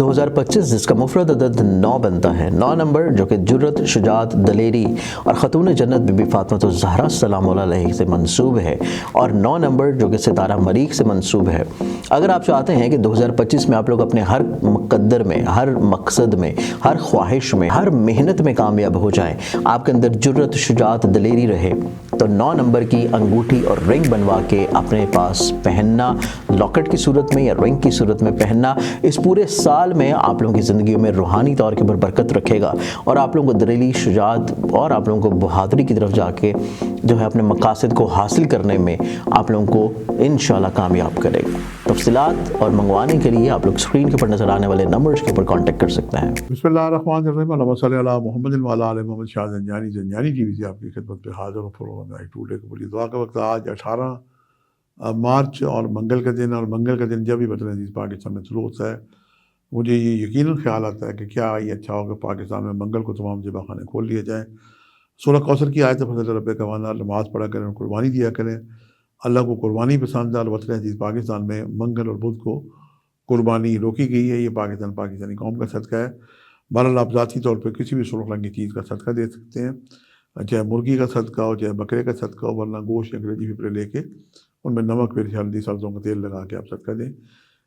2025 जिसका मुफरद अदद 9 बनता है। 9 नंबर जो कि जुर्रत, शुजात, दलेरी और ख़तून जन्नत बीबी फ़ातिमा ज़हरा सलाम अलैहा से मंसूब है, और 9 नंबर जो कि सितारा मरीख से मंसूब है। अगर आप चाहते हैं कि 2025 में आप लोग अपने हर मुक़द्दर में, हर मकसद में, हर ख्वाहिश में, हर मेहनत में कामयाब हो जाएं, आपके अंदर जुर्रत, शुजात, दलेरी रहे, तो 9 नंबर की अंगूठी और रिंग बनवा के अपने पास पहनना, लॉकेट की सूरत में या रिंग की सूरत में पहनना, इस पूरे साल में आप लोगों की ज़िंदगी में रूहानी तौर के ऊपर बरकत रखेगा और आप लोगों को दलेरी, शुजात और आप लोगों को बहादुरी की तरफ जाके जो है अपने मकासद को हासिल करने में आप लोगों को इंशाल्लाह कामयाब करेगा। तफसीलात और मंगवाने के लिए आप लोग स्क्रीन के ऊपर नज़र आने वाले नंबर्स के ऊपर कॉन्टेक्ट कर सकते हैं। बिस्मिल्लाहिर्रहमानिर्रहीम, अल्लाहुम्मा सल्ली अला मोहम्मद व अला आलि मोहम्मद। शाह ज़ंजानी टीवी से आपकी खिदमत पे हाज़िर हूँ। प्रोग्राम टुडे को बड़ी दुआ का वक्त। आज 18 मार्च और मंगल का दिन, और मंगल का दिन जब भी वतन अज़ीज़ पाकिस्तान में शुरू होता है, मुझे ये यकीनन ख्याल आता है कि क्या ये अच्छा होगा पाकिस्तान में मंगल को तमाम ज़िबा खाने खोल लिए जाएँ। सूरह कौसर की आयत फज़ल रब्बिक व वाना, नमाज़ पढ़ा करें और कुर्बानी दिया करें। अल्लाह को कुर्बानी पसंद है और वतन अज़ीज़ पाकिस्तान में मंगल और बुध को कुर्बानी रोकी गई है। ये पाकिस्तानी कौम का सदका है। बहरहाल आप ज़ाती तौर पर किसी भी सुर्ख रंग की चीज़ का सदका दे सकते हैं, चाहे मुर्गी का सदका हो, चाहे बकरे का सदका हो, वरना गोश्त या अंग्रेजी फिपरे लेके उनमें नमक, मिर्च, हल्दी, सरसों का तेल लगा के आप सदका दें।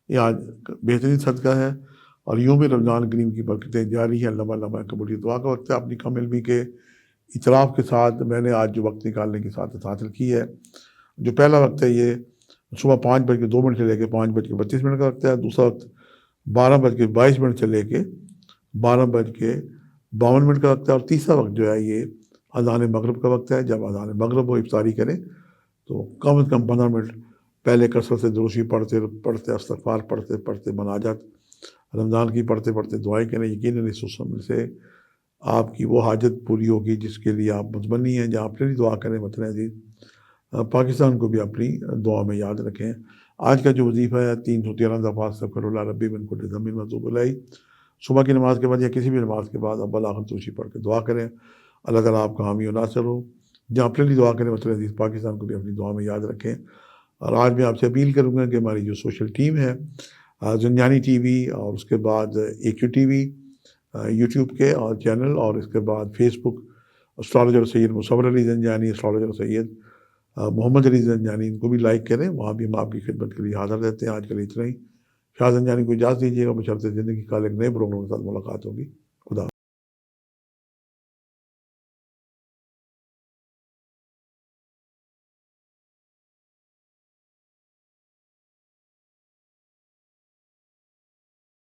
ये आज बेहतरीन सदका है और यूँ भी रमज़ान करीम की बरकतें जारी हैं। लम्बा लम्बा कबूली दुआ का वक्त है। अपनी कम इल्मी के इतराफ़ के साथ मैंने आज जो वक्त निकालने की सादत हासिल की है, जो पहला वक्त है ये सुबह 5:02 से लेकर 5:32 का वक्त है। दूसरा वक्त 12:22 से लेके 12:52 का वक्त है। और तीसरा वक्त जो है ये अज़ान मगरिब का वक्त है। जब अज़ान मगरिब वो इफ्तारी करें तो कम से कम 15 मिनट पहले कसरत से दुरूशी पढ़ते इस्तग़फ़ार पढ़ते मनाजात रमज़ान की पढ़ते दुआएं करें। यकीनन इस समय से आपकी वो हाजत पूरी होगी जिसके लिए आप मुतमन्नी हैं। जहाँ अपने लिए दुआ करें, वतन अज़ीज़ पाकिस्तान को भी अपनी दुआ में याद रखें। आज का जो वजीफ़ा है 313 दफ़ा अस्तग़फ़िरुल्लाह रब्बी मिन कुल्लि ज़ंबिन व अतूबु इलैह। सुबह की नमाज़ के बाद या किसी भी नमाज़ के बाद अव्वल आखिर तुलसी पढ़ के दुआ करें। अल्लाह ताला आपका हामी और नासिर हो। जहाँ अपने लिए दुआ करें, वतन अज़ीज़ पाकिस्तान को भी अपनी दुआ में याद रखें। और आज मैं आपसे अपील करूँगा कि हमारी जो सोशल टीम है, ज़ंजानी टीवी और उसके बाद AQ टीवी यूट्यूब के और चैनल, और इसके बाद Facebook astrologer Syed Musawwar Ali Zanjani, astrologer Syed Mohammad Ali Zanjani, इनको भी लाइक करें। वहाँ भी हम आपकी खिदमत के लिए हाज़िर रहते हैं। आज के लिए इतना ही। शाह ज़ंजानी को इजाज़त दीजिएगा। बशर्ते ज़िंदगी का एक नए प्रोग्राम के साथ मुलाकात होगी।